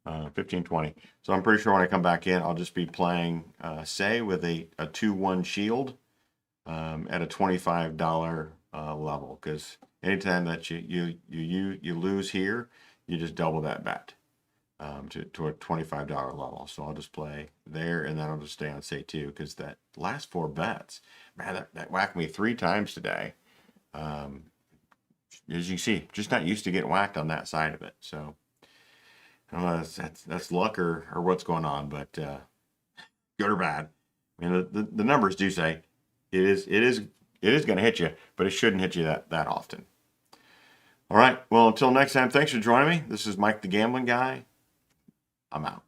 1520. So I'm pretty sure when I come back in, I'll just be playing say with a 2-1 shield at a $25 level, because anytime that you lose here, you just double that bet to a $25 level. So I'll just play there, and then I'll just stay on say 2, because that last 4 bets, man, that whacked me 3 times today. As you see, just not used to getting whacked on that side of it. So I don't know, that's luck or what's going on, but good or bad. I mean, the numbers do say it is going to hit you, but it shouldn't hit you that often. All right. Well, until next time, thanks for joining me. This is Mike the Gambling Guy. I'm out.